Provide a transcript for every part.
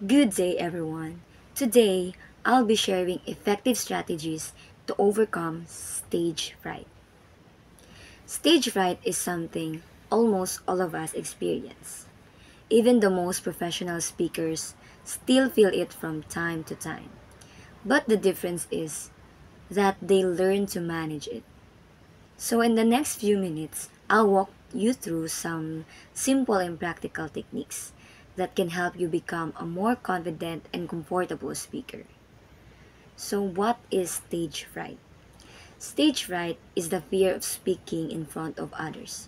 Good day, everyone. Today, I'll be sharing effective strategies to overcome stage fright. Stage fright is something almost all of us experience. Even the most professional speakers still feel it from time to time. But the difference is that they learn to manage it. So, in the next few minutes, I'll walk you through some simple and practical techniques that can help you become a more confident and comfortable speaker. So, what is stage fright? Stage fright is the fear of speaking in front of others.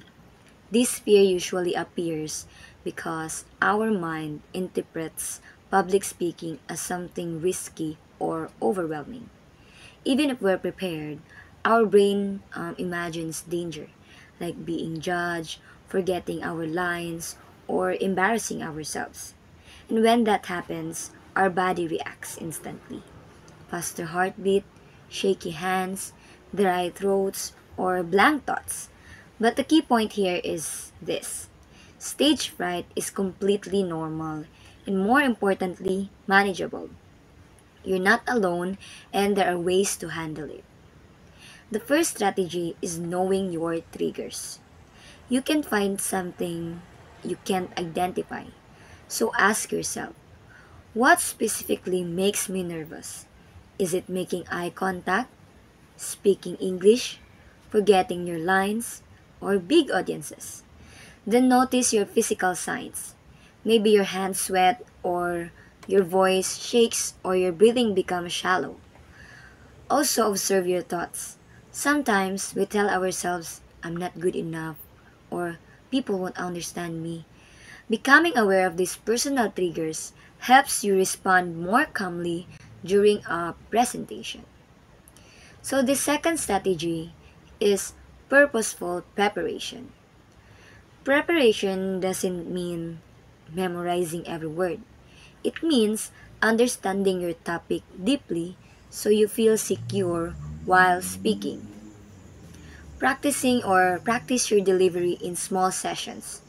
This fear usually appears because our mind interprets public speaking as something risky or overwhelming. Even if we're prepared, our brain imagines danger, like being judged, forgetting our lines, or embarrassing ourselves. And when that happens, our body reacts instantly. Faster heartbeat, shaky hands, dry throats, or blank thoughts. But the key point here is this: stage fright is completely normal and, more importantly, manageable. You're not alone, and there are ways to handle it. The first strategy is knowing your triggers. You can find something you can't identify. So ask yourself, what specifically makes me nervous? Is it making eye contact, speaking English, forgetting your lines, or big audiences? Then notice your physical signs. Maybe your hands sweat, or your voice shakes, or your breathing becomes shallow. Also observe your thoughts. Sometimes we tell ourselves, I'm not good enough, or people won't understand me. Becoming aware of these personal triggers helps you respond more calmly during a presentation. So the second strategy is purposeful preparation. Preparation doesn't mean memorizing every word. It means understanding your topic deeply so you feel secure while speaking. Practice your delivery in small sessions.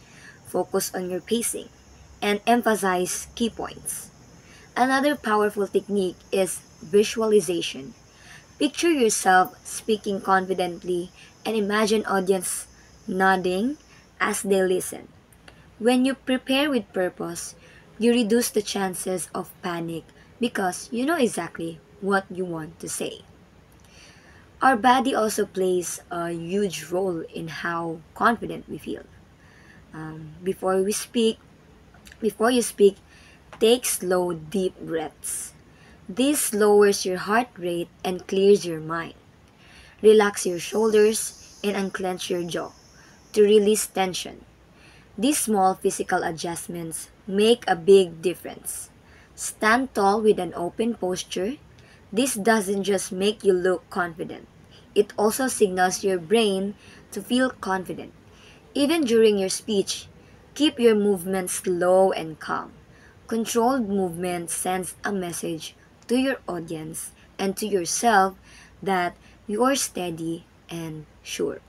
Focus on your pacing and emphasize key points. Another powerful technique is visualization. Picture yourself speaking confidently and imagine audience nodding as they listen. When you prepare with purpose, you reduce the chances of panic because you know exactly what you want to say. Our body also plays a huge role in how confident we feel. Before we speak, before you speak, take slow, deep breaths. This lowers your heart rate and clears your mind. Relax your shoulders and unclench your jaw to release tension. These small physical adjustments make a big difference. Stand tall with an open posture. This doesn't just make you look confident, it also signals your brain to feel confident. Even during your speech, keep your movements slow and calm. Controlled movement sends a message to your audience and to yourself that you're steady and sure.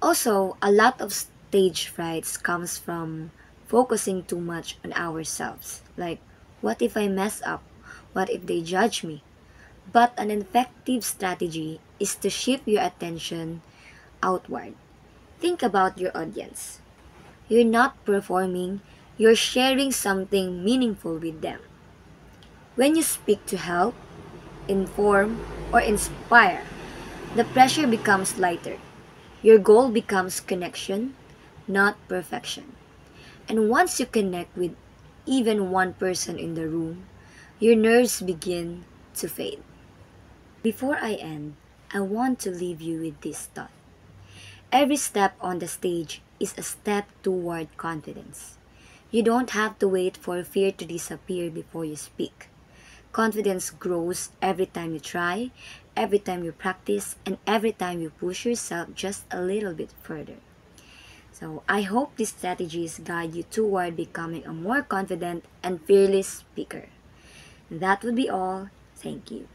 Also, a lot of stage frights comes from focusing too much on ourselves. Like, what if I mess up? What if they judge me? But an effective strategy is to shift your attention outward. Think about your audience. You're not performing, you're sharing something meaningful with them. When you speak to help, inform, or inspire, the pressure becomes lighter. Your goal becomes connection, not perfection. And once you connect with even one person in the room, your nerves begin to fade. Before I end, I want to leave you with this thought. Every step on the stage is a step toward confidence. You don't have to wait for fear to disappear before you speak. Confidence grows every time you try, every time you practice, and every time you push yourself just a little bit further. So I hope these strategies guide you toward becoming a more confident and fearless speaker. That would be all. Thank you.